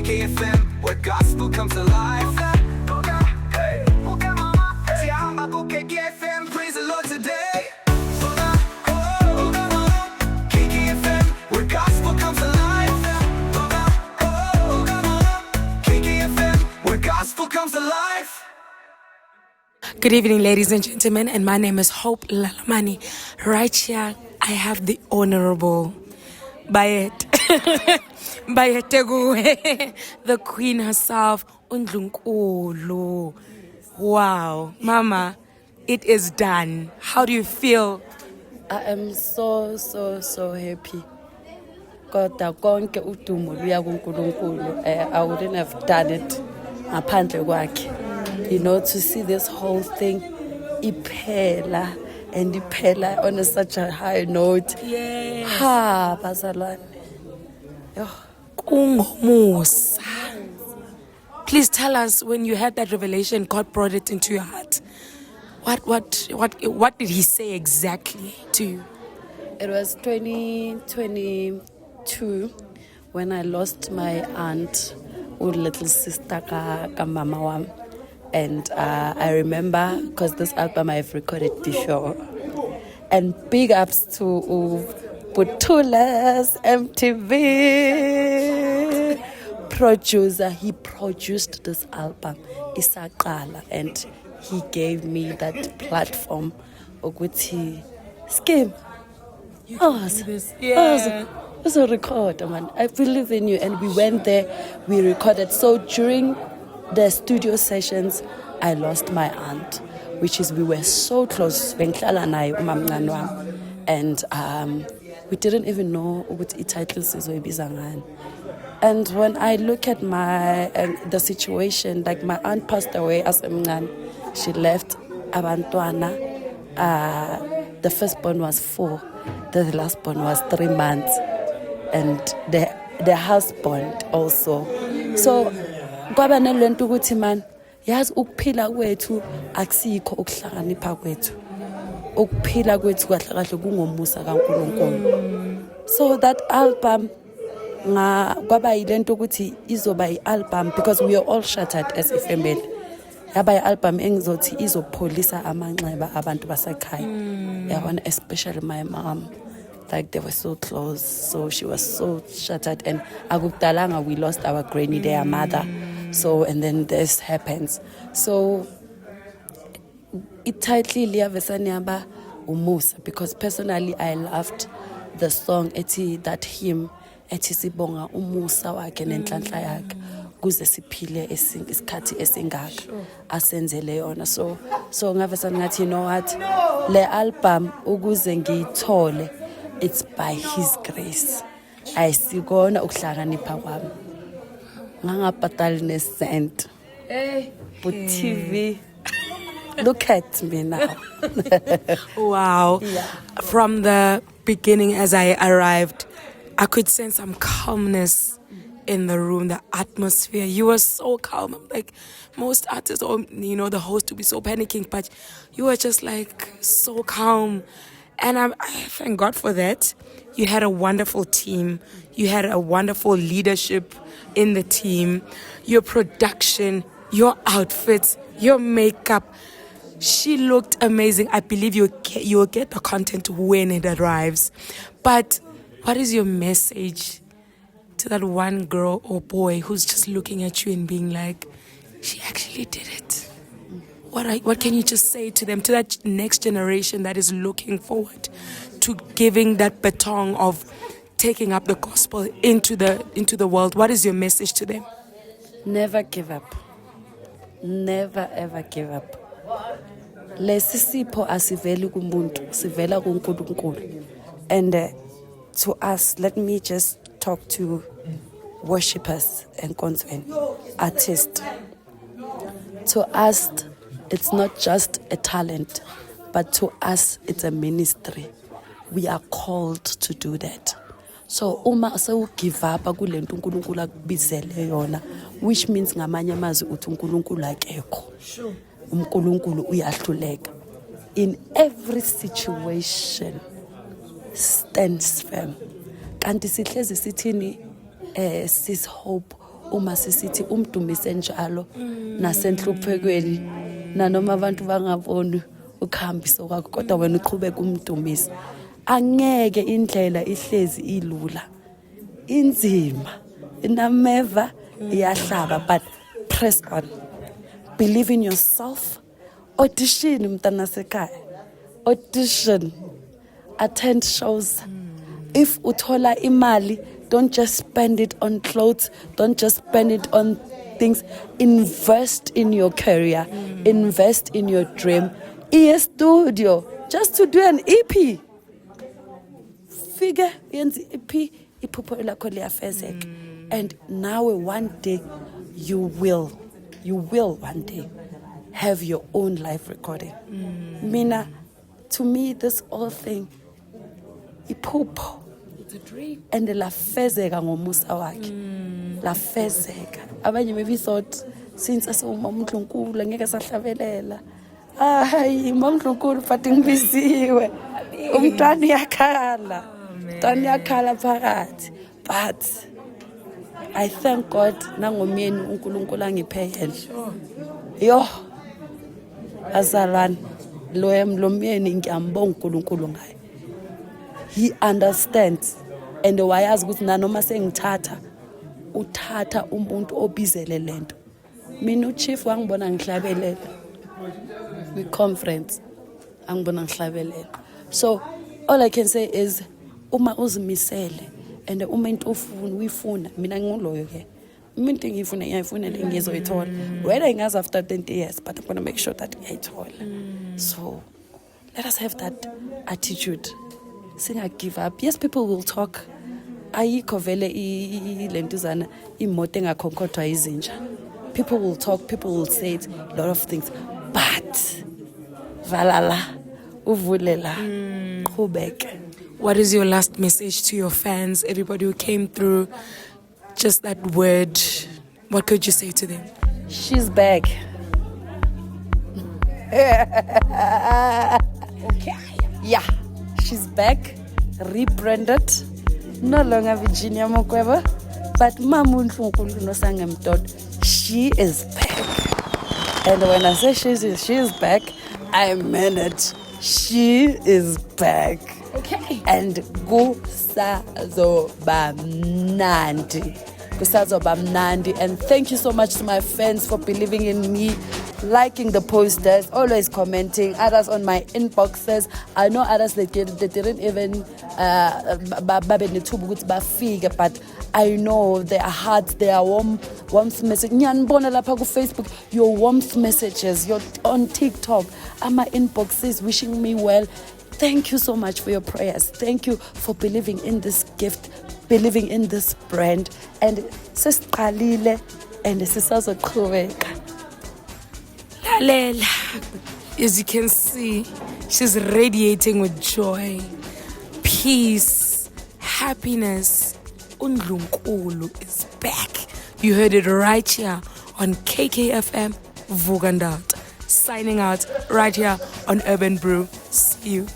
KKFM, where gospel comes alive. KKFM, praise the Lord today. KKFM, where gospel comes alive. KKFM, where gospel comes alive. Good evening, ladies and gentlemen, and my name is Hope Lalamani. Right here, I have the Honorable Bayet Bayeteguwe, the Queen herself, Undlunkulu. Wow, Mama, it is done. How do you feel? I am so happy. Kodwa konke udumo luya kuNkulunkulu. I wouldn't have done it ngaphandle kwakhe. You know, to see this whole thing iphela on such a high note. Yes. Ha, bazalwane. Kungomusa. Please tell us, when you had that revelation, God brought it into your heart. What did He say exactly to you? It was 2022 when I lost my aunt, little sister ka mama wam. And I remember, because this album I've recorded before. And big ups to Putula's MTV producer. He produced this album, Isaqala, and he gave me that platform. Oguti Scheme. It's a record, man. I believe in you. And we went there, we recorded. So during the studio sessions, I lost my aunt, which is, we were so close. And we didn't even know what the titles is. And when I look at the situation, like my aunt passed away as a man, she left abantwana. The firstborn was 4, the lastborn was 3 months, and the husband also. So kwaba nelento ukuthi man, yazi ukuphila kwethu akusikho ukuhlakanipha kwethu. Ukuphila kwethu kahle kahle kungomusa kaNkulunkulu. So that album kwaba yilento ukuthi izoba i-album, because we are all shattered as a family. Yaba i-album engizothi izopholisa amanxeba abantu basekhaya. Yabona, especially my mom. Like, they were so close, so she was so shattered. And akudalanga, we lost our granny, their mother. So, and then this happens. So it tightly liavesanyaba umusa, because personally I loved the song that hymn ethi sibonga umusa wakhe nenhlanhla yakhe kuze siphile isikhathi esingaka asenzele yona. So ngavesana ngathi, you know what, le album ukuze ngiyithole, it's by His grace. Ayisikona ukuhlakanipha kwami, ngangabhatali nesent. But TV, look at me now. Wow. Yeah. From the beginning, as I arrived, I could sense some calmness in the room, the atmosphere. You were so calm. Like, most artists, or the host, would be so panicking, but you were just like so calm. And I thank God for that. You had a wonderful team. You had a wonderful leadership in the team. Your production, your outfits, your makeup. She looked amazing. I believe you will get the content when it arrives. But what is your message to that one girl or boy who's just looking at you and being like, she actually did it? What can you just say to them, to that next generation that is looking forward to giving that baton of taking up the gospel into the world? What is your message to them? Never give up. Never ever give up. Lesisipho asiveli kumuntu, sivela kuNkulunkulu. And to us, let me just talk to worshippers and artists. To us, it's not just a talent, but to us, it's a ministry. We are called to do that. So uma give up kulento uNkulunkulu akubizele yona, which means ngamanye amazwi uthi uNkulunkulu akekho. uNkulunkulu uyahluleka. In every situation, stands firm. Kanti sihlezi sithini sis Hope uma sisithi umdumise njalo nasenhluphekweni nanoma abantu bangaboni ukhambiso kwakho kodwa wena uqhubeka umdumisa angeke indlela ihlezi ilula inzima inameva iyahlaba but press on believe in yourself audition mntana sekhaya audition attend shows if uthola imali don't just spend it on clothes don't just spend it on things invest in your career invest in your dream studio just to do an EP figure yenza EP iphupho lakho liyafezeka and nawe one day you will one day have your own live recording mina to me this whole thing iphupho it's a dream and lafezeka ngomusa wakhe lafezeka abanye maybe thought since asoma uMdlunkulu angeke sahlabelela hayi uMdlunkulu but ngibisiwe umntwana yakhala phakathi but I thank God nangomyeni uNkulunkulu angiphe yena yo azalwane lo myeni ngiyambonga uNkulunkulu ngaye he understands and wayazi ukuthi nanoma sengithatha uthatha umuntu obizele lento mina uchief wangibona ngihlabelela kwi-conference angibona ngihlabelela so all I can say is uma uzimisele and uma into uyifuna mina ngiloyo ke into ngiyifuna le ngizoyithola whether ingazi after 20 years but I'm going to make sure that ngiyayithola so let us have that attitude singa give up yes people will talk ayikho vele ilentuzana imoto engakhonkotha izinja people will talk people will say it, a lot of things but valala uvulela qhubeka. What is your last message to your fans, everybody who came through? Just that word. What could you say to them? She's back. Okay. Yeah, she's back, rebranded. No longer Virginia Mokweba, but Mamun Funkulu no Sangam Dot. She is back. And when I say she is back, I mean it. She is back. Okay. And kusazoba mnandi. And thank you so much to my fans for believing in me, liking the posters, always commenting, others on my inboxes. I know others they didn't even but I know their hearts, their warmth message. Nyanbona lapha ku Facebook, your warmth messages, your on TikTok, my inboxes wishing me well. Thank you so much for your prayers. Thank you for believing in this gift, believing in this brand. And sesiqalile and sisazoqhubeka. Lalela. As you can see, she's radiating with joy, peace, happiness. uNdlunkulu is back. You heard it right here on KKFM Vugandot. Signing out right here on Urban Brew. See you.